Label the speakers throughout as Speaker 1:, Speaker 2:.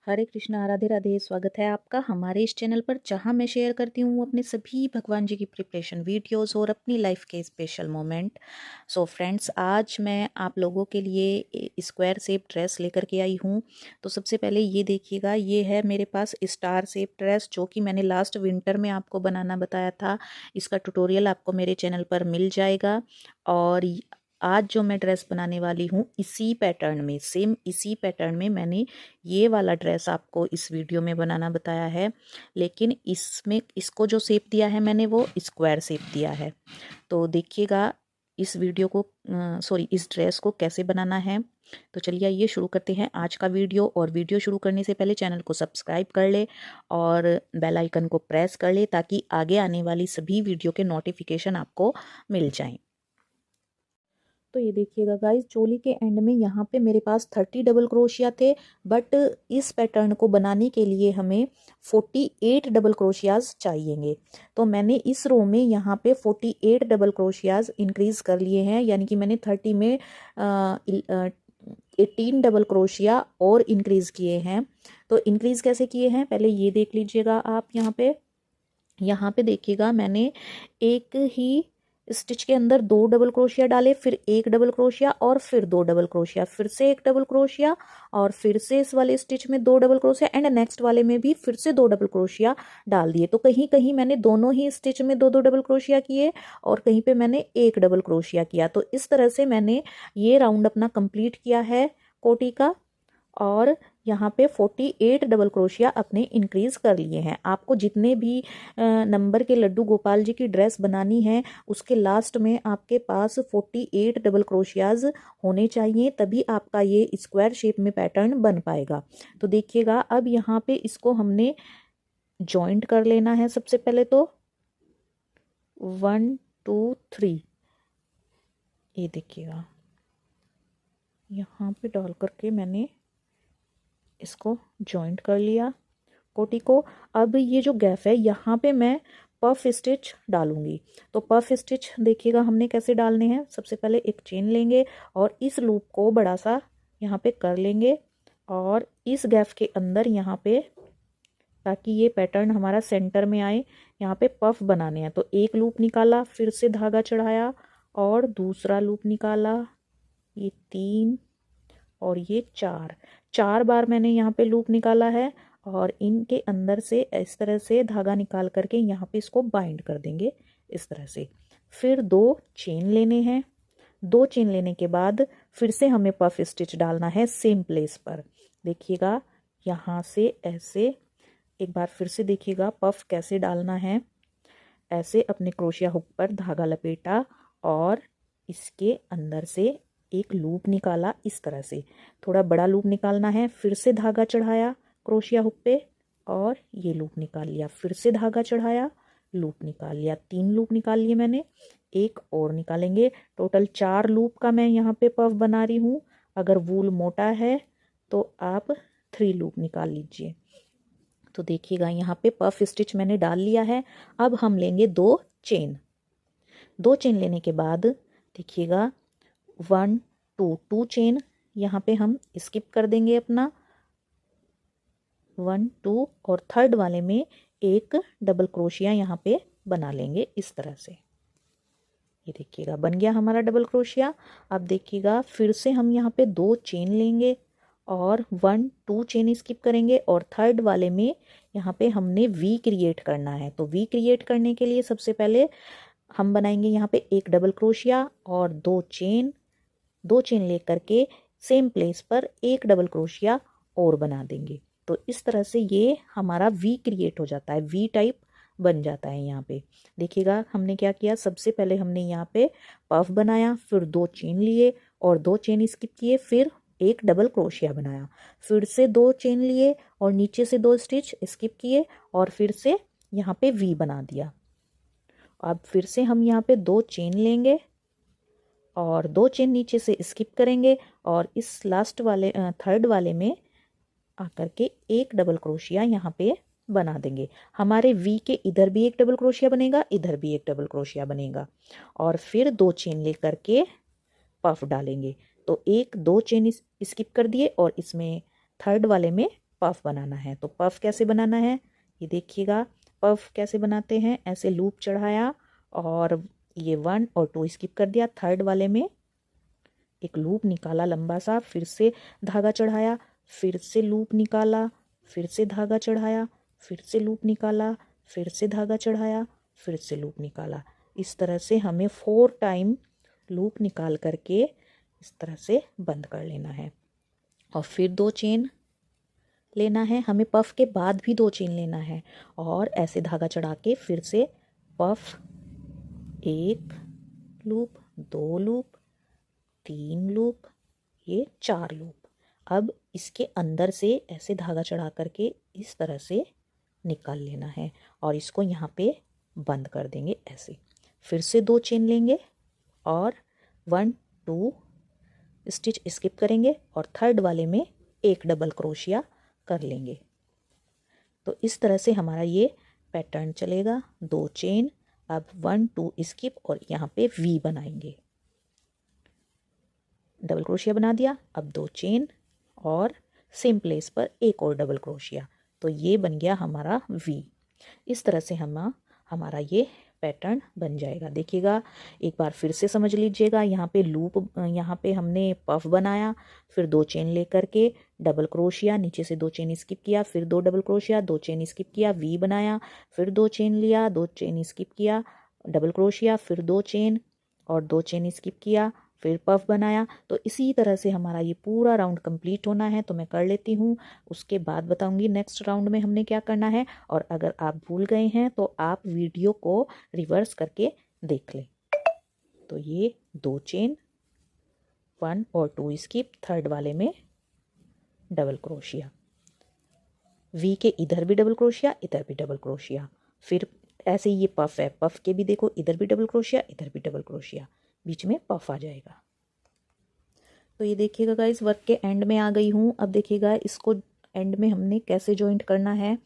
Speaker 1: हरे कृष्णा, राधे राधे। स्वागत है आपका हमारे इस चैनल पर, जहां मैं शेयर करती हूँ अपने सभी भगवान जी की प्रिपरेशन वीडियोस और अपनी लाइफ के स्पेशल मोमेंट। सो फ्रेंड्स, आज मैं आप लोगों के लिए स्क्वायर शेप ड्रेस लेकर के आई हूँ। तो सबसे पहले ये देखिएगा, ये है मेरे पास स्टार शेप ड्रेस, जो कि मैंने लास्ट विंटर में आपको बनाना बताया था। इसका ट्यूटोरियल आपको मेरे चैनल पर मिल जाएगा। और आज जो मैं ड्रेस बनाने वाली हूँ, इसी पैटर्न में, सेम इसी पैटर्न में मैंने ये वाला ड्रेस आपको इस वीडियो में बनाना बताया है। लेकिन इसमें इसको जो शेप दिया है मैंने, वो स्क्वायर शेप दिया है। तो देखिएगा इस वीडियो को, इस ड्रेस को कैसे बनाना है। तो चलिए ये शुरू करते हैं आज का वीडियो। और वीडियो शुरू करने से पहले चैनल को सब्सक्राइब कर ले और बेल आइकन को प्रेस कर ले, ताकि आगे आने वाली सभी वीडियो के नोटिफिकेशन आपको मिल जाएं। तो ये देखिएगा गाइस, चोली के एंड में यहाँ पे मेरे पास 30 डबल क्रोशिया थे। बट इस पैटर्न को बनाने के लिए हमें 48 डबल क्रोशियाज चाहिएंगे। तो मैंने इस रो में यहाँ पे 48 डबल क्रोशियाज इंक्रीज कर लिए हैं, यानी कि मैंने 30 में 18 डबल क्रोशिया और इंक्रीज किए हैं। तो इंक्रीज कैसे किए हैं पहले ये देख लीजिएगा आप। यहाँ पे देखिएगा, मैंने एक ही स्टिच के अंदर 2 डबल क्रोशिया डाले, फिर 1 डबल क्रोशिया और फिर 2 डबल क्रोशिया, फिर से 1 डबल क्रोशिया और फिर से इस वाले स्टिच में 2 डबल क्रोशिया एंड नेक्स्ट वाले में भी फिर से 2 डबल क्रोशिया डाल दिए। तो कहीं कहीं मैंने दोनों ही स्टिच में 2 2 डबल क्रोशिया किए और कहीं पे मैंने 1 डबल क्रोशिया किया। तो इस तरह से मैंने ये राउंड अपना कंप्लीट किया है कोटी का। और यहाँ पे 48 डबल क्रोशिया अपने इंक्रीज कर लिए हैं। आपको जितने भी नंबर के लड्डू गोपाल जी की ड्रेस बनानी है, उसके लास्ट में आपके पास 48 डबल क्रोशियाज होने चाहिए, तभी आपका ये स्क्वायर शेप में पैटर्न बन पाएगा। तो देखिएगा, अब यहाँ पे इसको हमने जॉइंट कर लेना है। सबसे पहले तो 1 2 3, ये देखिएगा यहाँ पे डाल करके मैंने इसको जॉइंट कर लिया कोटी को। अब ये जो गैप है, यहाँ पे मैं पफ स्टिच डालूंगी। तो पफ स्टिच देखिएगा हमने कैसे डालने हैं। सबसे पहले एक चेन लेंगे और इस लूप को बड़ा सा यहाँ पे कर लेंगे और इस गैप के अंदर यहाँ पे, ताकि ये पैटर्न हमारा सेंटर में आए, यहाँ पे पफ बनाने हैं। तो एक लूप निकाला, फिर से धागा चढ़ाया और दूसरा लूप निकाला, ये 3 और ये 4 बार मैंने यहाँ पे लूप निकाला है। और इनके अंदर से इस तरह से धागा निकाल करके यहाँ पे इसको बाइंड कर देंगे इस तरह से। फिर 2 चेन लेने हैं। 2 चेन लेने के बाद फिर से हमें पफ स्टिच डालना है सेम प्लेस पर। देखिएगा यहाँ से ऐसे, एक बार फिर से देखिएगा पफ कैसे डालना है। ऐसे अपने क्रोशिया हुक पर धागा लपेटा और इसके अंदर से एक लूप निकाला इस तरह से। थोड़ा बड़ा लूप निकालना है, फिर से धागा चढ़ाया क्रोशिया हुक पे और ये लूप निकाल लिया, फिर से धागा चढ़ाया, लूप निकाल लिया। 3 लूप निकाल लिए मैंने, एक और निकालेंगे। टोटल 4 लूप का मैं यहाँ पे पफ बना रही हूँ। अगर वूल मोटा है तो आप 3 लूप निकाल लीजिए। तो देखिएगा यहाँ पे पफ स्टिच मैंने डाल लिया है। अब हम लेंगे 2 चेन। 2 चेन लेने के बाद देखिएगा 1 2 चेन यहाँ पे हम स्किप कर देंगे अपना 1 2 और थर्ड वाले में एक डबल क्रोशिया यहाँ पे बना लेंगे इस तरह से। ये देखिएगा बन गया हमारा डबल क्रोशिया। अब देखिएगा फिर से हम यहाँ पे 2 चेन लेंगे और 1 2 चेन स्किप करेंगे और थर्ड वाले में यहाँ पे हमने वी क्रिएट करना है। तो वी क्रिएट करने के लिए सबसे पहले हम बनाएंगे यहाँ पे एक डबल क्रोशिया और 2 चेन। 2 चेन लेकर के सेम प्लेस पर एक डबल क्रोशिया और बना देंगे। तो इस तरह से ये हमारा वी क्रिएट हो जाता है, वी टाइप बन जाता है। यहाँ पे देखिएगा हमने क्या किया, सबसे पहले हमने यहाँ पे पफ बनाया, फिर 2 चेन लिए और 2 चेन स्किप किए, फिर एक डबल क्रोशिया बनाया, फिर से 2 चेन लिए और नीचे से 2 स्टिच स्किप किए और फिर से यहाँ पे वी बना दिया। अब फिर से हम यहाँ पे 2 चेन लेंगे और 2 चेन नीचे से स्किप करेंगे और इस लास्ट वाले थर्ड वाले में आकर के एक डबल क्रोशिया यहाँ पे बना देंगे। हमारे वी के इधर भी एक डबल क्रोशिया बनेगा, इधर भी एक डबल क्रोशिया बनेगा और फिर 2 चेन लेकर के पफ डालेंगे। तो 1 2 चेन स्किप कर दिए और इसमें थर्ड वाले में पफ बनाना है। तो पफ कैसे बनाना है ये देखिएगा। पफ कैसे बनाते हैं, ऐसे लूप चढ़ाया और ये 1 और 2 स्किप कर दिया। थर्ड वाले में एक लूप निकाला लंबा सा, फिर से धागा चढ़ाया, फिर से लूप निकाला, फिर से धागा चढ़ाया, फिर से लूप निकाला, फिर से धागा चढ़ाया, फिर से लूप निकाला। इस तरह से हमें 4 टाइम लूप निकाल करके इस तरह से बंद कर लेना है। और फिर 2 चेन लेना है, हमें पफ के बाद भी 2 चेन लेना है और ऐसे धागा चढ़ा के फिर से पफ, 1 लूप, 2 लूप, 3 लूप, ये 4 लूप। अब इसके अंदर से ऐसे धागा चढ़ा करके इस तरह से निकाल लेना है और इसको यहाँ पे बंद कर देंगे ऐसे। फिर से 2 चेन लेंगे और 1 2 स्टिच स्किप करेंगे और थर्ड वाले में एक डबल क्रोशिया कर लेंगे। तो इस तरह से हमारा ये पैटर्न चलेगा। 2 चेन, अब 1 2 स्किप और यहाँ पे वी बनाएंगे। डबल क्रोशिया बना दिया, अब 2 चेन और सेम प्लेस पर एक और डबल क्रोशिया। तो ये बन गया हमारा वी। इस तरह से हमारा ये पैटर्न बन जाएगा। देखिएगा एक बार फिर से समझ लीजिएगा। यहाँ पे लूप, यहाँ पे हमने पफ बनाया, फिर 2 चेन लेकर के डबल क्रोशिया, नीचे से 2 चेन स्किप किया, फिर 2 डबल क्रोशिया, 2 चेन स्किप किया, वी बनाया, फिर 2 चेन लिया, 2 चेन स्किप किया, डबल क्रोशिया, फिर 2 चेन और 2 चेन स्किप किया, फिर पफ बनाया। तो इसी तरह से हमारा ये पूरा राउंड कंप्लीट होना है। तो मैं कर लेती हूँ, उसके बाद बताऊंगी नेक्स्ट राउंड में हमने क्या करना है। और अगर आप भूल गए हैं तो आप वीडियो को रिवर्स करके देख लें। तो ये 2 चेन, 1 और 2 स्किप, थर्ड वाले में डबल क्रोशिया, वी के इधर भी डबल क्रोशिया, इधर भी डबल क्रोशिया। फिर ऐसे ही ये पफ है, पफ के भी देखो इधर भी डबल क्रोशिया, इधर भी डबल क्रोशिया, बीच में पफ आ जाएगा। तो ये देखिएगा गाइस, वर्क के एंड में आ गई हूँ। अब देखिएगा इसको एंड में हमने कैसे जॉइंट करना है।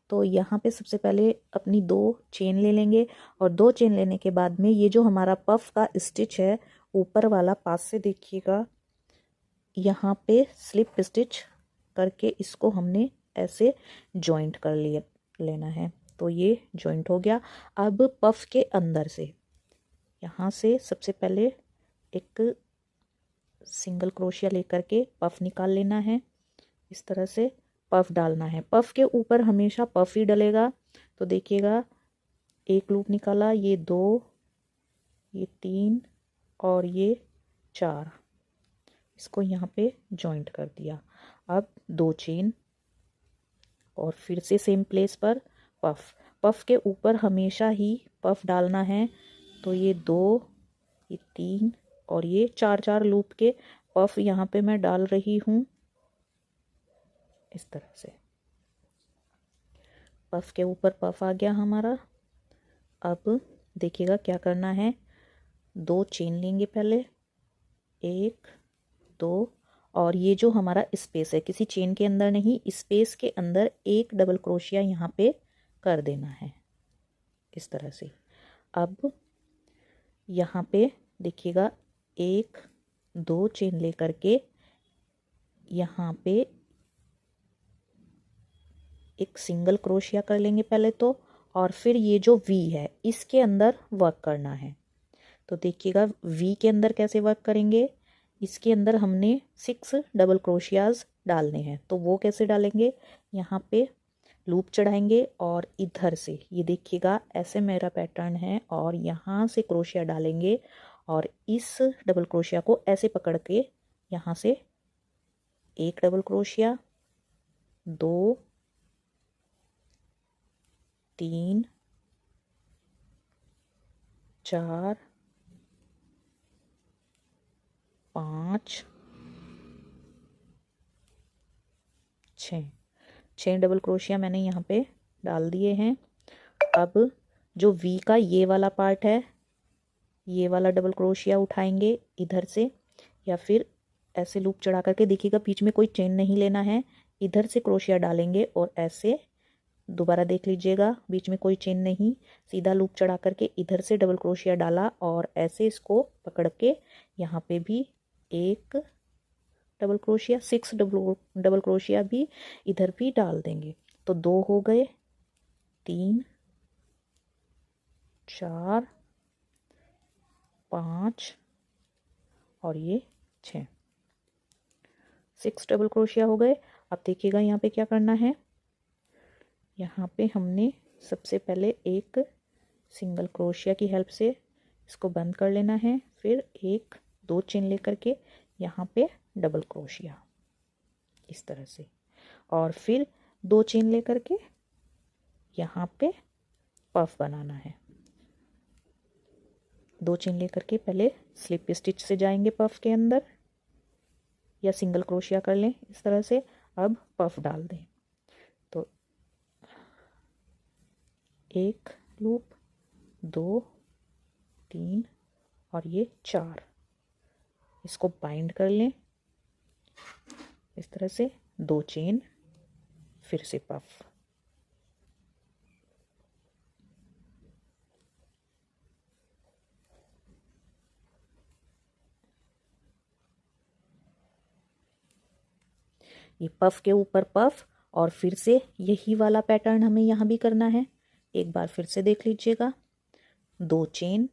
Speaker 1: तो यहाँ पे सबसे पहले अपनी 2 चेन ले लेंगे और 2 चेन लेने के बाद में ये जो हमारा पफ का स्टिच है ऊपर वाला, पास से देखिएगा, यहाँ पे स्लिप स्टिच करके इसको हमने ऐसे जॉइंट कर लेना है। तो ये जॉइंट हो गया। अब पफ के अंदर से यहाँ से सबसे पहले एक सिंगल क्रोशिया लेकर के पफ निकाल लेना है। इस तरह से पफ डालना है, पफ के ऊपर हमेशा पफ ही डलेगा। तो देखिएगा एक लूप निकाला, ये 2, ये 3 और ये 4, इसको यहाँ पे जॉइंट कर दिया। अब 2 चेन और फिर से सेम प्लेस पर पफ, पफ के ऊपर हमेशा ही पफ डालना है। तो ये 2, ये 3 और ये 4 लूप के पफ यहाँ पे मैं डाल रही हूँ। इस तरह से पफ के ऊपर पफ आ गया हमारा। अब देखिएगा क्या करना है, 2 चेन लेंगे पहले, 1 2 और ये जो हमारा स्पेस है, किसी चेन के अंदर नहीं, स्पेस के अंदर एक डबल क्रोशिया यहाँ पे कर देना है इस तरह से। अब यहाँ पे देखिएगा 1 2 चेन लेकर के यहाँ पे एक सिंगल क्रोशिया कर लेंगे पहले तो, और फिर ये जो वी है इसके अंदर वर्क करना है। तो देखिएगा वी के अंदर कैसे वर्क करेंगे, इसके अंदर हमने 6 डबल क्रोशियाज डालने हैं। तो वो कैसे डालेंगे, यहाँ पे लूप चढ़ाएंगे और इधर से ये देखिएगा ऐसे मेरा पैटर्न है और यहाँ से क्रोशिया डालेंगे और इस डबल क्रोशिया को ऐसे पकड़ के यहाँ से एक डबल क्रोशिया, 2 3 4 5 6 डबल क्रोशिया मैंने यहाँ पे डाल दिए हैं। अब जो वी का ये वाला पार्ट है, ये वाला डबल क्रोशिया उठाएंगे इधर से या फिर ऐसे लूप चढ़ा करके, देखिएगा बीच में कोई चेन नहीं लेना है, इधर से क्रोशिया डालेंगे और ऐसे दोबारा देख लीजिएगा बीच में कोई चेन नहीं, सीधा लूप चढ़ा करके इधर से डबल क्रोशिया डाला और ऐसे इसको पकड़ के यहाँ पे भी एक डबल क्रोशिया, 6 डबल क्रोशिया भी इधर भी डाल देंगे। तो 2 हो गए, 3 4 5 और ये 6 डबल क्रोशिया हो गए। अब देखिएगा यहाँ पे क्या करना है। यहाँ पे हमने सबसे पहले एक सिंगल क्रोशिया की हेल्प से इसको बंद कर लेना है, फिर 1 2 चेन लेकर के यहाँ पे डबल क्रोशिया इस तरह से, और फिर 2 चेन लेकर के यहाँ पे पफ बनाना है। 2 चेन लेकर के पहले स्लिप स्टिच से जाएंगे पफ के अंदर, या सिंगल क्रोशिया कर लें इस तरह से। अब पफ डाल दें, तो 1 लूप, 2 3 और ये 4, इसको बाइंड कर लें इस तरह से। 2 चेन, फिर से पफ, ये पफ के ऊपर पफ, और फिर से यही वाला पैटर्न हमें यहाँ भी करना है। एक बार फिर से देख लीजिएगा। 2 चेन,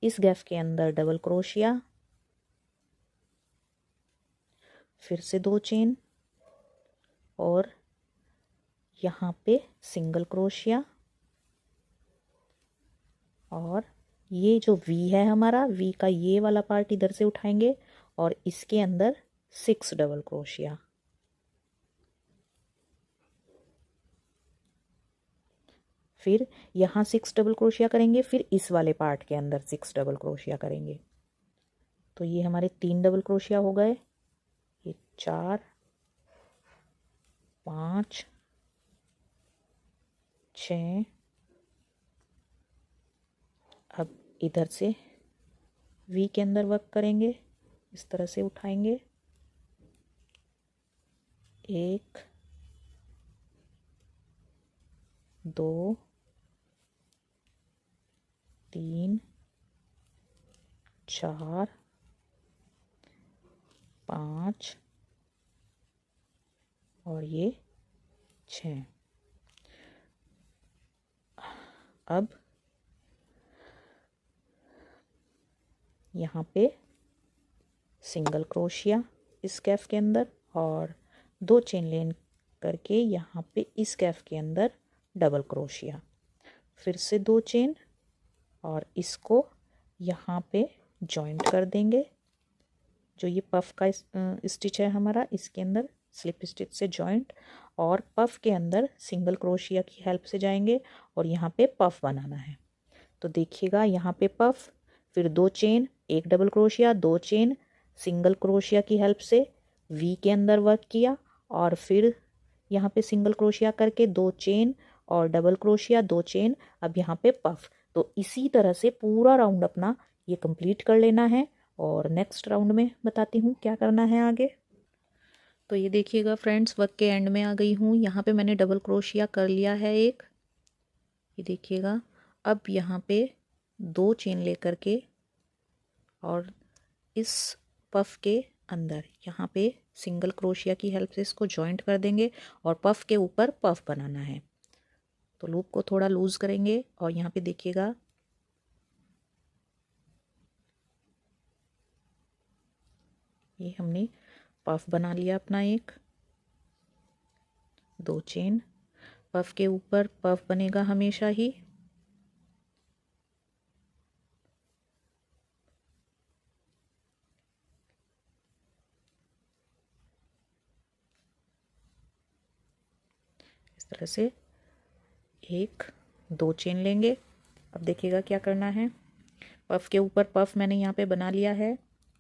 Speaker 1: इस गैप के अंदर डबल क्रोशिया, फिर से 2 चेन, और यहाँ पे सिंगल क्रोशिया, और ये जो वी है हमारा, वी का ये वाला पार्ट इधर से उठाएंगे और इसके अंदर 6 डबल क्रोशिया, फिर यहाँ 6 डबल क्रोशिया करेंगे, फिर इस वाले पार्ट के अंदर 6 डबल क्रोशिया करेंगे। तो ये हमारे 3 डबल क्रोशिया हो गए, ये 4 5 6। अब इधर से वी के अंदर वर्क करेंगे, इस तरह से उठाएंगे, 1 2 3 4 5 और ये 6। अब यहाँ पे सिंगल क्रोशिया इस कैफ के अंदर, और 2 चेन लेन करके यहाँ पे इस कैफ के अंदर डबल क्रोशिया, फिर से 2 चेन, और इसको यहाँ पे जॉइंट कर देंगे। जो ये पफ का स्टिच है हमारा, इसके अंदर स्लिप स्टिच से जॉइंट, और पफ के अंदर सिंगल क्रोशिया की हेल्प से जाएंगे और यहाँ पे पफ बनाना है। तो देखिएगा, यहाँ पे पफ, फिर 2 chain, 1 double crochet, 2 chain, single crochet की हेल्प से वी के अंदर वर्क किया, और फिर यहाँ पे सिंगल क्रोशिया करके 2 चेन और डबल क्रोशिया, 2 चेन, अब यहाँ पे पफ। तो इसी तरह से पूरा राउंड अपना ये कंप्लीट कर लेना है, और नेक्स्ट राउंड में बताती हूँ क्या करना है आगे। तो ये देखिएगा फ्रेंड्स, वर्क के एंड में आ गई हूँ। यहाँ पे मैंने डबल क्रोशिया कर लिया है एक, ये देखिएगा। अब यहाँ पे 2 चेन लेकर के और इस पफ के अंदर यहाँ पे सिंगल क्रोशिया की हेल्प से इसको जॉइंट कर देंगे, और पफ के ऊपर पफ बनाना है। तो लूप को थोड़ा लूज करेंगे, और यहाँ पे देखिएगा ये हमने पफ बना लिया अपना एक। 2 चेन, पफ के ऊपर पफ बनेगा हमेशा ही, इस तरह से 1 2 चेन लेंगे। अब देखिएगा क्या करना है। पफ के ऊपर पफ मैंने यहाँ पे बना लिया है,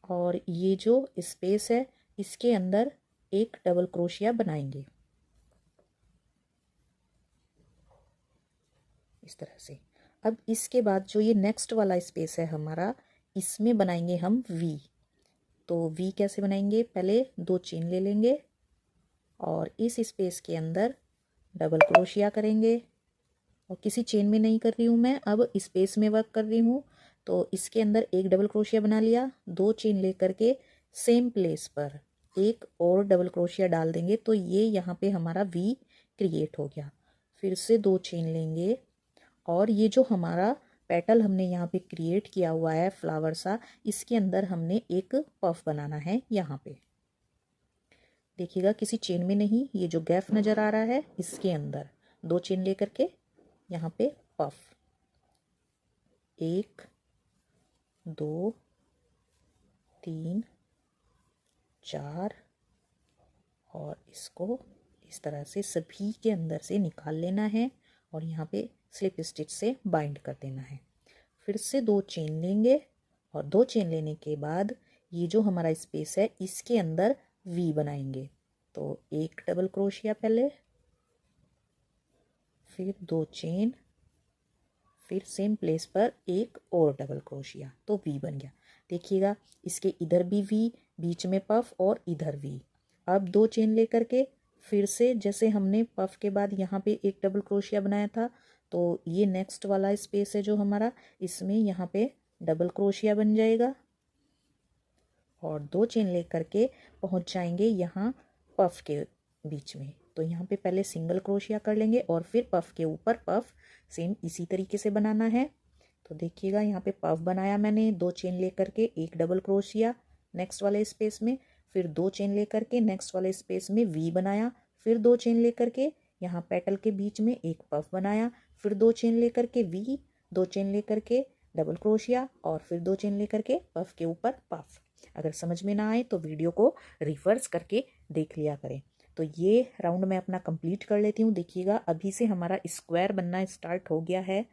Speaker 1: और ये जो स्पेस है इसके अंदर एक डबल क्रोशिया बनाएंगे इस तरह से। अब इसके बाद जो ये नेक्स्ट वाला स्पेस है हमारा, इसमें बनाएंगे हम वी। तो वी कैसे बनाएंगे, पहले 2 चेन ले लेंगे और इस स्पेस के अंदर डबल क्रोशिया करेंगे, और किसी चेन में नहीं कर रही हूँ मैं, अब स्पेस में वर्क कर रही हूँ। तो इसके अंदर एक डबल क्रोशिया बना लिया, 2 चेन ले करके सेम प्लेस पर एक और डबल क्रोशिया डाल देंगे तो ये यहाँ पे हमारा वी क्रिएट हो गया। फिर से 2 चेन लेंगे और ये जो हमारा पेटल हमने यहाँ पे क्रिएट किया हुआ है फ्लावर सा, इसके अंदर हमने एक पफ बनाना है। यहाँ पे देखिएगा किसी चेन में नहीं, ये जो गैप नज़र आ रहा है इसके अंदर 2 चेन लेकर के यहाँ पे पफ, 1 2 3 4 और इसको इस तरह से सभी के अंदर से निकाल लेना है और यहाँ पे स्लिप स्टिच से बाइंड कर देना है। फिर से 2 चेन लेंगे और 2 चेन लेने के बाद ये जो हमारा स्पेस है इसके अंदर वी बनाएंगे। तो एक डबल क्रोशिया पहले, फिर 2 चेन, फिर सेम प्लेस पर एक और डबल क्रोशिया, तो वी बन गया। देखिएगा इसके इधर भी वी, बीच में पफ और इधर वी। अब 2 चेन लेकर के फिर से जैसे हमने पफ के बाद यहाँ पे एक डबल क्रोशिया बनाया था, तो ये नेक्स्ट वाला स्पेस है जो हमारा, इसमें यहाँ पे डबल क्रोशिया बन जाएगा और 2 चेन लेकर के पहुँच जाएंगे यहाँ पफ के बीच में। तो यहाँ पे पहले सिंगल क्रोशिया कर लेंगे और फिर पफ के ऊपर पफ सेम इसी तरीके से बनाना है। तो देखिएगा यहाँ पे पफ बनाया मैंने, 2 चेन लेकर के एक डबल क्रोशिया नेक्स्ट वाले स्पेस में, फिर 2 चेन लेकर के नेक्स्ट वाले स्पेस में वी बनाया, फिर 2 चेन लेकर के यहाँ पेटल के बीच में एक पफ बनाया, फिर 2 चेन लेकर के वी, 2 चेन लेकर के डबल क्रोशिया और फिर 2 चेन लेकर के पफ के ऊपर पफ। अगर समझ में ना आए तो वीडियो को रिवर्स करके देख लिया करें। तो ये राउंड मैं अपना कंप्लीट कर लेती हूँ। देखिएगा अभी से हमारा स्क्वायर बनना स्टार्ट हो गया है।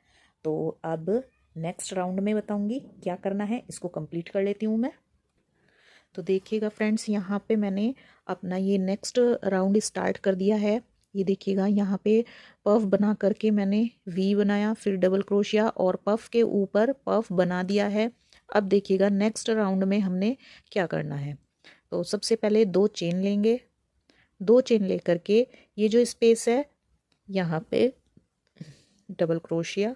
Speaker 1: तो अब नेक्स्ट राउंड में बताऊँगी क्या करना है, इसको कंप्लीट कर लेती हूँ मैं। तो देखिएगा फ्रेंड्स यहाँ पे मैंने अपना ये नेक्स्ट राउंड स्टार्ट कर दिया है। ये देखिएगा यहाँ पे पफ बना करके मैंने वी बनाया, फिर डबल क्रोशिया और पफ के ऊपर पफ बना दिया है। अब देखिएगा नेक्स्ट राउंड में हमने क्या करना है। तो सबसे पहले 2 चेन लेंगे, 2 चेन लेकर के ये जो स्पेस है यहाँ पे डबल क्रोशिया,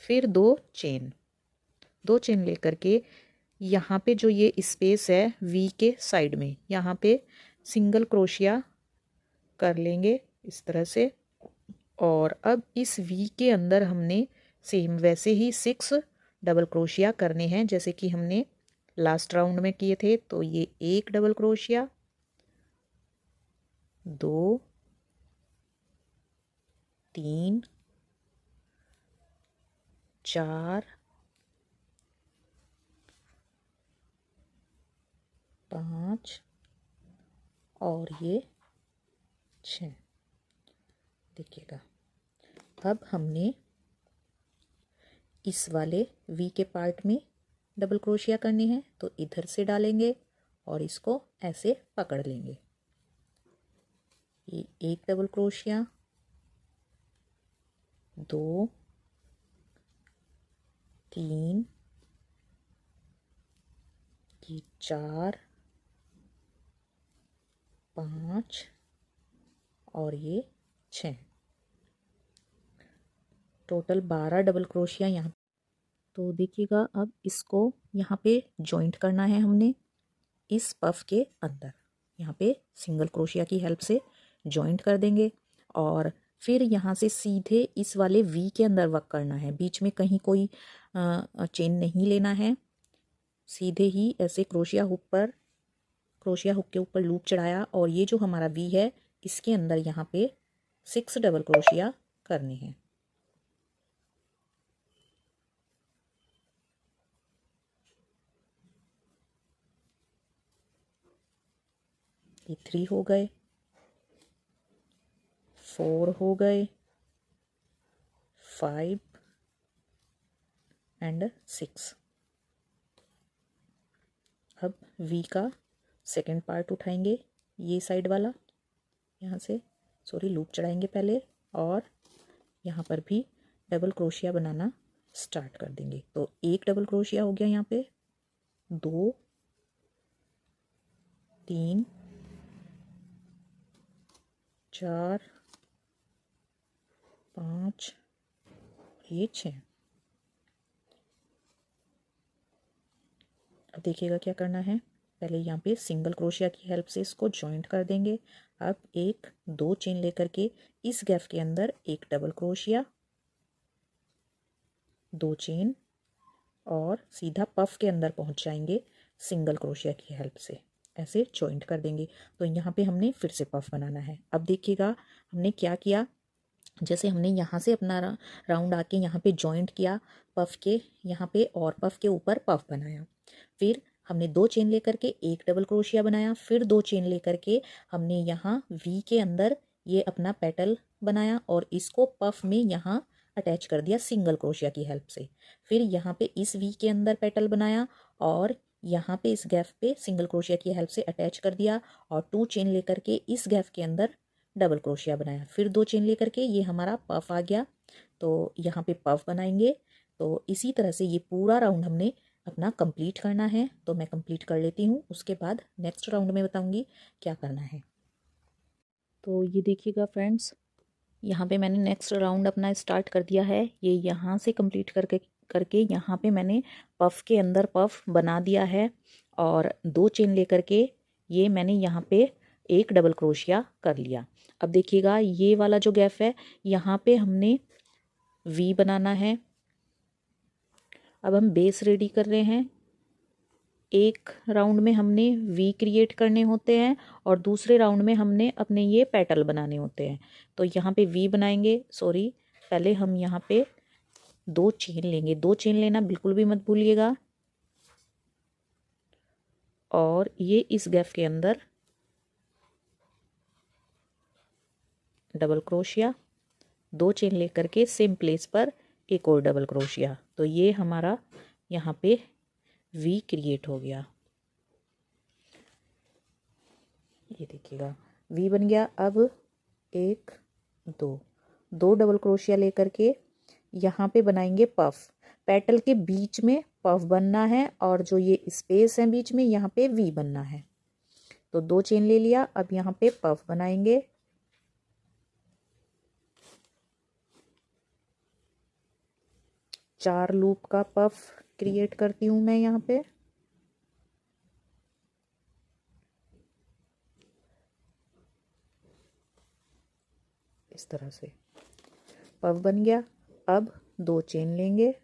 Speaker 1: फिर 2 चेन, 2 चेन लेकर के यहाँ पे जो ये स्पेस है वी के साइड में, यहाँ पे सिंगल क्रोशिया कर लेंगे इस तरह से। और अब इस वी के अंदर हमने सेम वैसे ही 6 डबल क्रोशिया करने हैं जैसे कि हमने लास्ट राउंड में किए थे। तो ये एक डबल क्रोशिया, 2 3 4 5 और ये 6। देखिएगा अब हमने इस वाले वी के पार्ट में डबल क्रोशिया करनी है, तो इधर से डालेंगे और इसको ऐसे पकड़ लेंगे। ये एक डबल क्रोशिया, 2 3, ये 4 5 और ये 6, टोटल 12 डबल क्रोशिया यहाँ। तो देखिएगा अब इसको यहाँ पे जॉइंट करना है हमने इस पफ के अंदर। यहाँ पे सिंगल क्रोशिया की हेल्प से जॉइंट कर देंगे और फिर यहाँ से सीधे इस वाले वी के अंदर वर्क करना है। बीच में कहीं कोई चेन नहीं लेना है, सीधे ही ऐसे क्रोशिया हुक के ऊपर लूप चढ़ाया और ये जो हमारा वी है इसके अंदर यहाँ पे 6 डबल क्रोशिया करने हैं। ये 3 हो गए, 4 हो गए, 5 एंड 6। अब वी का सेकेंड पार्ट उठाएंगे, ये साइड वाला, यहाँ से लूप चढ़ाएंगे पहले और यहाँ पर भी डबल क्रोशिया बनाना स्टार्ट कर देंगे। तो एक डबल क्रोशिया हो गया यहाँ पे, 2 3 4 5 ये 6। अब देखिएगा क्या करना है, पहले यहाँ पे सिंगल क्रोशिया की हेल्प से इसको जॉइंट कर देंगे। अब एक 2 चेन लेकर के इस गैप के अंदर एक डबल क्रोशिया, 2 चेन और सीधा पफ के अंदर पहुंच जाएंगे सिंगल क्रोशिया की हेल्प से, ऐसे जॉइंट कर देंगे। तो यहाँ पे हमने फिर से पफ बनाना है। अब देखिएगा हमने क्या किया, जैसे हमने यहाँ से अपना राउंड आके यहाँ पे जॉइंट किया पफ के यहाँ पे और पफ के ऊपर पफ बनाया, फिर हमने 2 चेन लेकर के एक डबल क्रोशिया बनाया, फिर 2 चेन लेकर के हमने यहाँ वी के अंदर ये अपना पेटल बनाया और इसको पफ में यहाँ अटैच कर दिया सिंगल क्रोशिया की हेल्प से। फिर यहाँ पे इस वी के अंदर पेटल बनाया और यहाँ पे इस गैप पे सिंगल क्रोशिया की हेल्प से अटैच कर दिया और 2 चेन लेकर के इस गैप के अंदर डबल क्रोशिया बनाया, फिर 2 चेन लेकर के ये हमारा पफ आ गया। तो यहाँ पे पफ बनाएंगे। तो इसी तरह से ये पूरा राउंड हमने अपना कंप्लीट करना है। तो मैं कंप्लीट कर लेती हूँ, उसके बाद नेक्स्ट राउंड में बताऊँगी क्या करना है। तो ये देखिएगा फ्रेंड्स, यहाँ पे मैंने नेक्स्ट राउंड अपना स्टार्ट कर दिया है। ये यहाँ से कंप्लीट करके यहाँ पे मैंने पफ के अंदर पफ बना दिया है और 2 चेन लेकर के ये मैंने यहाँ पे एक डबल क्रोशिया कर लिया। अब देखिएगा ये वाला जो गैप है यहाँ पे हमने वी बनाना है। अब हम बेस रेडी कर रहे हैं। एक राउंड में हमने वी क्रिएट करने होते हैं और दूसरे राउंड में हमने अपने ये पेटल बनाने होते हैं। तो यहाँ पे वी बनाएंगे, सॉरी पहले हम यहाँ पे 2 चेन लेंगे, 2 चेन लेना बिल्कुल भी मत भूलिएगा। और ये इस गैप के अंदर डबल क्रोशिया, 2 चेन लेकर के सेम प्लेस पर एक और डबल क्रोशिया। तो ये हमारा यहाँ पे वी क्रिएट हो गया। ये देखिएगा वी बन गया। अब 1 2 डबल क्रोशिया लेकर के यहाँ पे बनाएंगे पफ। पेटल के बीच में पफ बनना है और जो ये स्पेस है बीच में यहाँ पे वी बनना है। तो 2 चेन ले लिया। अब यहाँ पे पफ बनाएंगे। चार लूप का पफ क्रिएट करती हूँ मैं यहाँ पे। इस तरह से पफ बन गया। अब 2 चेन लेंगे,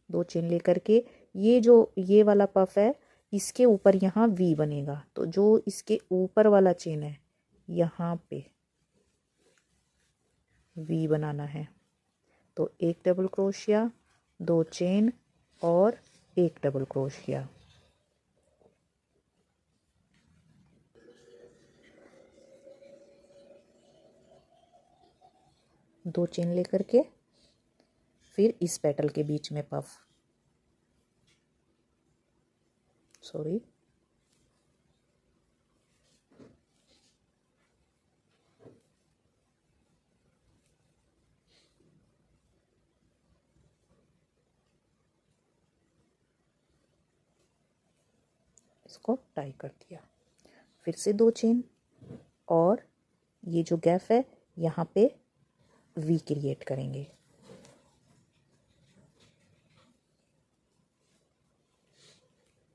Speaker 1: 2 चेन लेकर के ये वाला पफ है इसके ऊपर यहाँ वी बनेगा। तो जो इसके ऊपर वाला चेन है यहाँ पे वी बनाना है। तो एक डबल क्रोशिया, 2 चेन और एक डबल क्रोशिया। दो चेन लेकर के फिर इस पेटल के बीच में पफ, सॉरी इसको टाई कर दिया। फिर से 2 चेन और ये जो गैप है यहाँ पे वी क्रिएट करेंगे।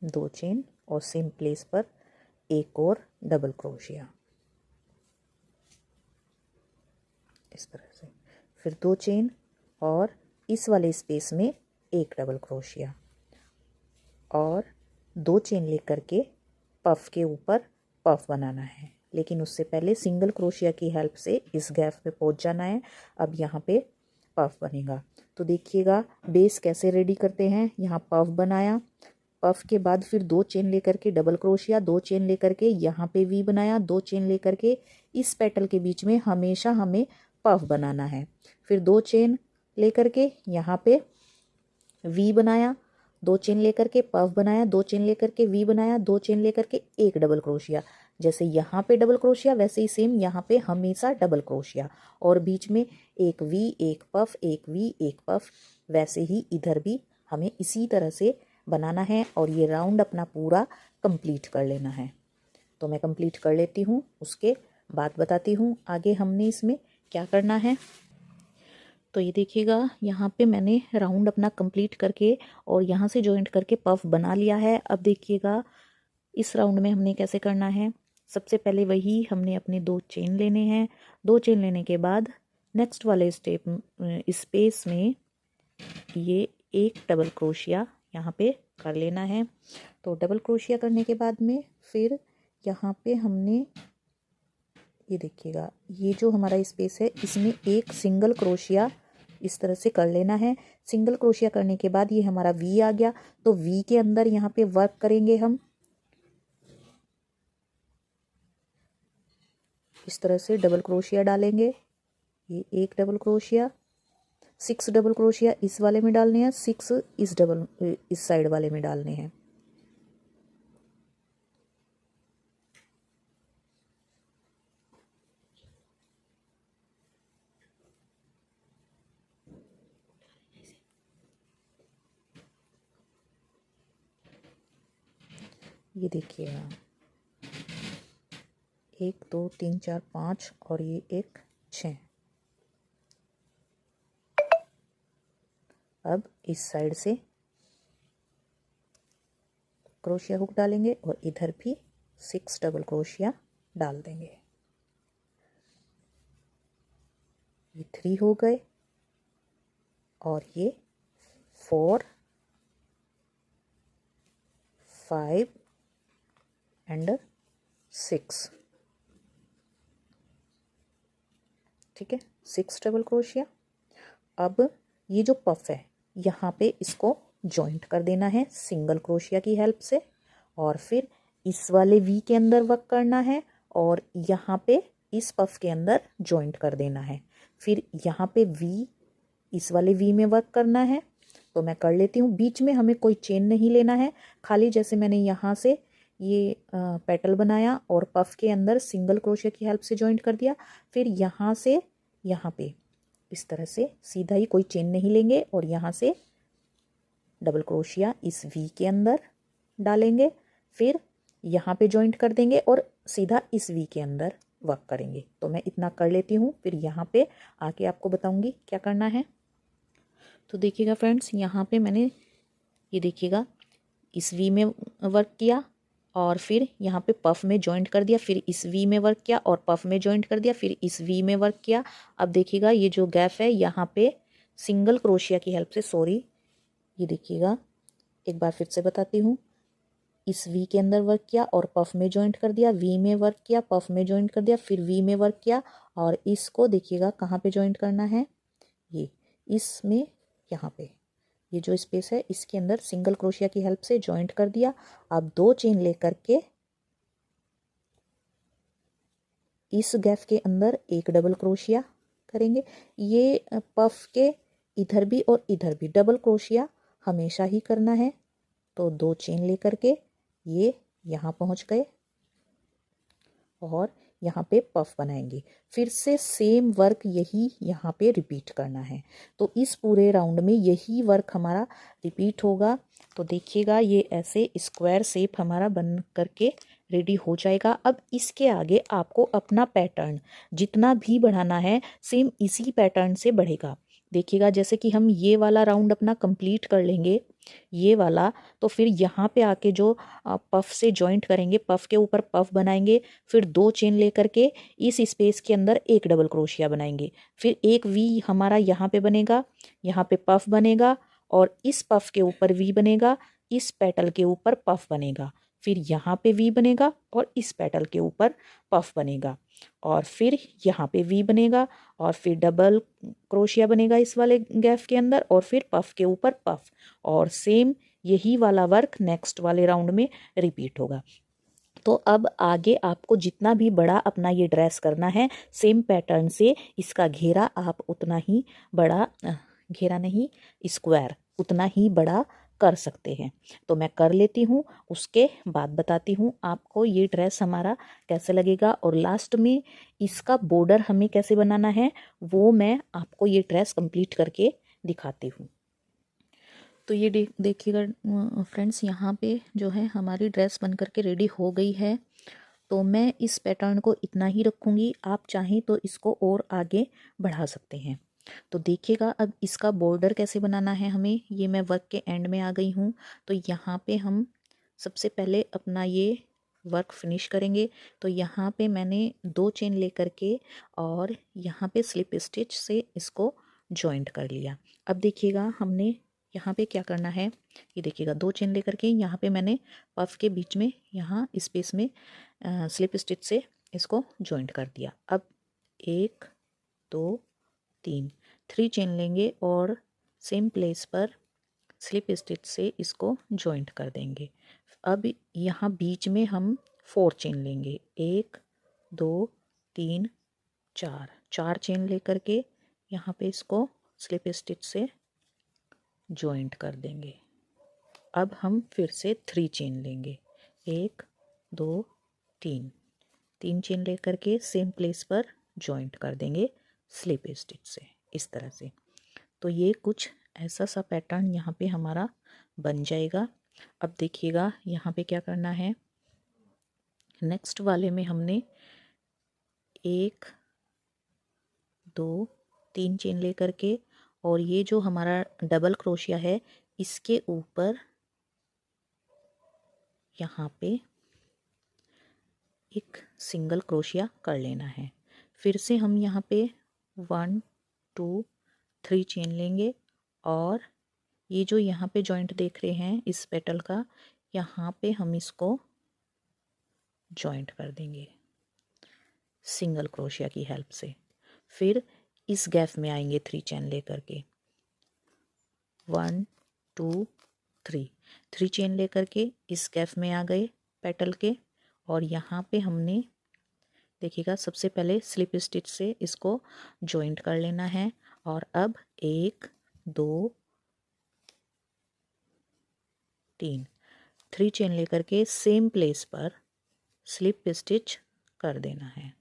Speaker 1: दो चेन और सेम प्लेस पर एक और डबल क्रोशिया इस तरह से। फिर 2 चेन और इस वाले स्पेस में एक डबल क्रोशिया और 2 चेन लेकर के पफ के ऊपर पफ बनाना है। लेकिन उससे पहले सिंगल क्रोशिया की हेल्प से इस गैप पे पहुंच जाना है। अब यहाँ पे पफ बनेगा। तो देखिएगा बेस कैसे रेडी करते हैं। यहाँ पफ बनाया, पफ के बाद फिर 2 चेन लेकर के डबल क्रोशिया, 2 चेन लेकर के यहाँ पे वी बनाया, 2 चेन लेकर के इस पेटल के बीच में हमेशा हमें पफ बनाना है। फिर 2 चेन लेकर के यहाँ पे वी बनाया, 2 चेन लेकर के पफ बनाया, 2 चेन लेकर के वी बनाया, 2 चेन लेकर के एक डबल क्रोशिया। जैसे यहाँ पे डबल क्रोशिया वैसे ही सेम यहाँ पे हमेशा डबल क्रोशिया और बीच में एक वी, एक पफ, एक वी, एक पफ। वैसे ही इधर भी हमें इसी तरह से बनाना है और ये राउंड अपना पूरा कंप्लीट कर लेना है। तो मैं कंप्लीट कर लेती हूँ, उसके बाद बताती हूँ आगे हमने इसमें क्या करना है। तो ये देखिएगा यहाँ पे मैंने राउंड अपना कंप्लीट करके और यहाँ से जॉइंट करके पफ बना लिया है। अब देखिएगा इस राउंड में हमने कैसे करना है, सबसे पहले वही हमने अपने 2 चेन लेने हैं। 2 चेन लेने के बाद नेक्स्ट वाले स्पेस में ये एक डबल क्रोशिया यहाँ पे कर लेना है। तो डबल क्रोशिया करने के बाद में फिर यहाँ पे हमने ये देखिएगा, ये जो हमारा स्पेस है इसमें एक सिंगल क्रोशिया इस तरह से कर लेना है। सिंगल क्रोशिया करने के बाद ये हमारा वी आ गया, तो वी के अंदर यहाँ पे वर्क करेंगे हम इस तरह से, डबल क्रोशिया डालेंगे। ये एक डबल क्रोशिया, 6 डबल क्रोशिया इस वाले में डालने हैं, 6 इस साइड वाले में डालने हैं। ये देखिएगा 1 2 3 4 5 और ये एक 6। अब इस साइड से क्रोशिया हुक डालेंगे और इधर भी 6 डबल क्रोशिया डाल देंगे। ये 3 हो गए और ये 4 5 एंड 6, ठीक है, 6 डबल क्रोशिया। अब ये जो पफ है यहाँ पे इसको जॉइंट कर देना है सिंगल क्रोशिया की हेल्प से, और फिर इस वाले वी के अंदर वर्क करना है और यहाँ पे इस पफ के अंदर जॉइंट कर देना है। फिर यहाँ पे वी, इस वाले वी में वर्क करना है। तो मैं कर लेती हूँ। बीच में हमें कोई चेन नहीं लेना है, खाली जैसे मैंने यहाँ से ये पेटल बनाया और पफ के अंदर सिंगल क्रोशिया की हेल्प से जॉइंट कर दिया। फिर यहाँ से यहाँ पे इस तरह से सीधा ही, कोई चेन नहीं लेंगे, और यहाँ से डबल क्रोशिया इस वी के अंदर डालेंगे। फिर यहाँ पे जॉइंट कर देंगे और सीधा इस वी के अंदर वर्क करेंगे। तो मैं इतना कर लेती हूँ, फिर यहाँ पे आके आपको बताऊँगी क्या करना है। तो देखिएगा फ्रेंड्स, यहाँ पे मैंने ये देखिएगा इस वी में वर्क किया और फिर यहाँ पे पफ में जॉइंट कर दिया, फिर इस वी में वर्क किया और पफ में जॉइंट कर दिया, फिर इस वी में वर्क किया। अब देखिएगा ये जो गैप है यहाँ पे सिंगल क्रोशिया की हेल्प से, सॉरी, ये देखिएगा एक बार फिर से बताती हूँ, इस वी के अंदर वर्क किया और पफ में जॉइंट कर दिया, वी में वर्क किया, पफ में जॉइंट कर दिया, फिर वी में वर्क किया, और इसको देखिएगा कहाँ पे जॉइंट करना है, ये इसमें, यहाँ पे ये जो स्पेस है इसके अंदर सिंगल क्रोशिया की हेल्प से जॉइंट कर दिया। अब 2 चेन लेकर के इस गैप के अंदर एक डबल क्रोशिया करेंगे। ये पफ के इधर भी और इधर भी डबल क्रोशिया हमेशा ही करना है। तो 2 चेन लेकर के ये यहाँ पहुँच गए और यहाँ पे पफ बनाएंगे। फिर से सेम वर्क यही यहाँ पे रिपीट करना है। तो इस पूरे राउंड में यही वर्क हमारा रिपीट होगा। तो देखिएगा ये ऐसे स्क्वायर शेप हमारा बन करके रेडी हो जाएगा। अब इसके आगे आपको अपना पैटर्न जितना भी बढ़ाना है सेम इसी पैटर्न से बढ़ेगा। देखिएगा जैसे कि हम ये वाला राउंड अपना कंप्लीट कर लेंगे, ये वाला, तो फिर यहाँ पे आके जो पफ से जॉइंट करेंगे, पफ के ऊपर पफ बनाएंगे, फिर 2 चेन लेकर के इस स्पेस के अंदर एक डबल क्रोशिया बनाएंगे, फिर एक वी हमारा यहाँ पे बनेगा, यहाँ पे पफ बनेगा और इस पफ के ऊपर वी बनेगा, इस पेटल के ऊपर पफ बनेगा, फिर यहाँ पे वी बनेगा और इस पेटल के ऊपर पफ बनेगा, और फिर यहाँ पे वी बनेगा और फिर डबल क्रोशिया बनेगा इस वाले गैप के अंदर और फिर पफ के ऊपर पफ, और सेम यही वाला वर्क नेक्स्ट वाले राउंड में रिपीट होगा। तो अब आगे आपको जितना भी बड़ा अपना ये ड्रेस करना है सेम पैटर्न से इसका घेरा आप उतना ही बड़ा, घेरा नहीं, स्क्वायर उतना ही बड़ा कर सकते हैं। तो मैं कर लेती हूँ, उसके बाद बताती हूँ आपको ये ड्रेस हमारा कैसे लगेगा और लास्ट में इसका बॉर्डर हमें कैसे बनाना है वो मैं आपको ये ड्रेस कंप्लीट करके दिखाती हूँ। तो ये देखिएगा फ्रेंड्स, यहाँ पे जो है हमारी ड्रेस बन करके रेडी हो गई है। तो मैं इस पैटर्न को इतना ही रखूँगी, आप चाहें तो इसको और आगे बढ़ा सकते हैं। तो देखिएगा अब इसका बॉर्डर कैसे बनाना है हमें, ये मैं वर्क के एंड में आ गई हूँ। तो यहाँ पे हम सबसे पहले अपना ये वर्क फिनिश करेंगे। तो यहाँ पे मैंने 2 चेन लेकर के और यहाँ पे स्लिप स्टिच से इसको जॉइंट कर लिया। अब देखिएगा हमने यहाँ पे क्या करना है, ये देखिएगा 2 चेन लेकर के यहाँ पे मैंने पफ के बीच में यहाँ स्पेस में स्लिप स्टिच से इसको जॉइंट कर दिया। अब 1 2 3 चेन लेंगे और सेम प्लेस पर स्लिप स्टिच से इसको जॉइंट कर देंगे। अब यहाँ बीच में हम 4 चेन लेंगे, 1 2 3 4 चेन लेकर के यहाँ पे इसको स्लिप स्टिच से जॉइंट कर देंगे। अब हम फिर से 3 चेन लेंगे, 1 2 3 चेन लेकर के सेम प्लेस पर जॉइंट कर देंगे स्लिप स्टिच से, इस तरह से। तो ये कुछ ऐसा सा पैटर्न यहाँ पे हमारा बन जाएगा। अब देखिएगा यहाँ पे क्या करना है, नेक्स्ट वाले में हमने 1 2 3 चेन लेकर के और ये जो हमारा डबल क्रोशिया है इसके ऊपर यहाँ पे एक सिंगल क्रोशिया कर लेना है। फिर से हम यहाँ पे 1 2 3 चेन लेंगे और ये जो यहाँ पे जॉइंट देख रहे हैं इस पेटल का, यहाँ पे हम इसको जॉइंट कर देंगे सिंगल क्रोशिया की हेल्प से। फिर इस गैप में आएंगे 3 चेन लेकर के, 1 2 3 चेन लेकर के इस गैप में आ गए पेटल के और यहाँ पे हमने देखिएगा सबसे पहले स्लिप स्टिच से इसको जॉइंट कर लेना है। और अब 1 2 3 चेन लेकर के सेम प्लेस पर स्लिप स्टिच कर देना है,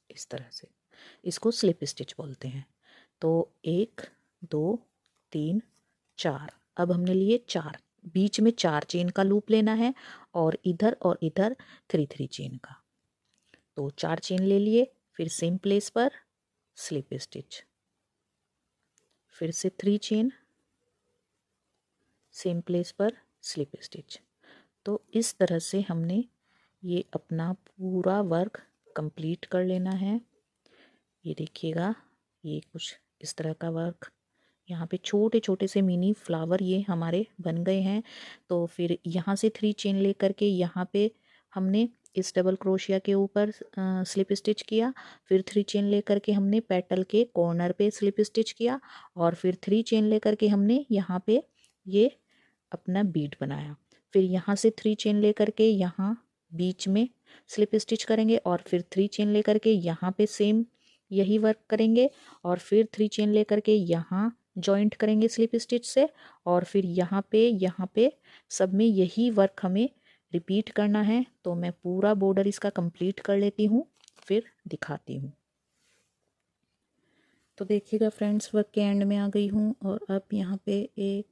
Speaker 1: इस तरह से। इसको स्लिप स्टिच बोलते हैं। तो 1 2 3 4, अब हमने लिए 4, बीच में 4 चेन का लूप लेना है और इधर 3 चेन का। तो 4 चेन ले लिए, फिर सेम प्लेस पर स्लिप स्टिच, फिर से 3 चेन, सेम प्लेस पर स्लिप स्टिच। तो इस तरह से हमने ये अपना पूरा वर्क कंप्लीट कर लेना है। ये देखिएगा ये कुछ इस तरह का वर्क, यहाँ पे छोटे छोटे से मिनी फ्लावर ये हमारे बन गए हैं। तो फिर यहाँ से 3 चेन लेकर के यहाँ पे हमने इस डबल क्रोशिया के ऊपर स्लिप स्टिच किया, फिर 3 चेन लेकर के हमने पेटल के कॉर्नर पे स्लिप स्टिच किया और फिर 3 चेन लेकर के हमने यहाँ पे ये अपना बीड बनाया। फिर यहाँ से 3 चेन लेकर के यहाँ बीच में स्लिप स्टिच करेंगे और फिर 3 चेन लेकर के यहाँ पे सेम यही वर्क करेंगे और फिर 3 चेन लेकर के यहाँ जॉइंट करेंगे स्लिप स्टिच से और फिर यहाँ पे सब में यही वर्क हमें रिपीट करना है। तो मैं पूरा बॉर्डर इसका कंप्लीट कर लेती हूँ, फिर दिखाती हूँ। तो देखिएगा फ्रेंड्स, वर्क के एंड में आ गई हूँ और अब यहाँ पे 1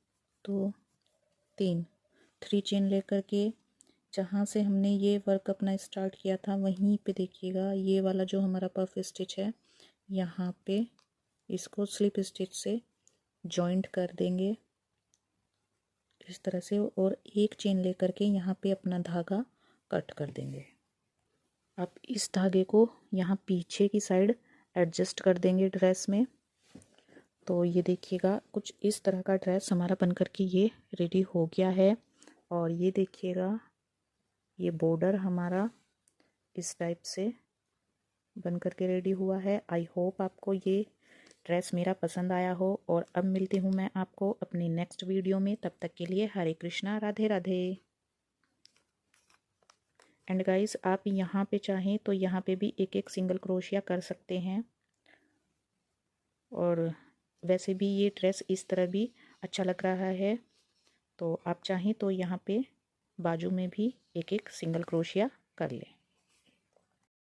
Speaker 1: 2 3 चेन लेकर के जहाँ से हमने ये वर्क अपना स्टार्ट किया था वहीं पे देखिएगा ये वाला जो हमारा पफ स्टिच है यहाँ पे इसको स्लिप स्टिच से जॉइंट कर देंगे इस तरह से और 1 चेन लेकर के यहाँ पे अपना धागा कट कर देंगे। अब इस धागे को यहाँ पीछे की साइड एडजस्ट कर देंगे ड्रेस में। तो ये देखिएगा कुछ इस तरह का ड्रेस हमारा बन कर के ये रेडी हो गया है। और ये देखिएगा ये बॉर्डर हमारा इस टाइप से बन कर के रेडी हुआ है। आई होप आपको ये ड्रेस मेरा पसंद आया हो और अब मिलती हूँ मैं आपको अपनी नेक्स्ट वीडियो में। तब तक के लिए हरे कृष्णा, राधे राधे। एंड गाइस, आप यहाँ पे चाहें तो यहाँ पे भी एक सिंगल क्रोशिया कर सकते हैं और वैसे भी ये ड्रेस इस तरह भी अच्छा लग रहा है। तो आप चाहें तो यहाँ पे बाजू में भी एक सिंगल क्रोशिया कर लें।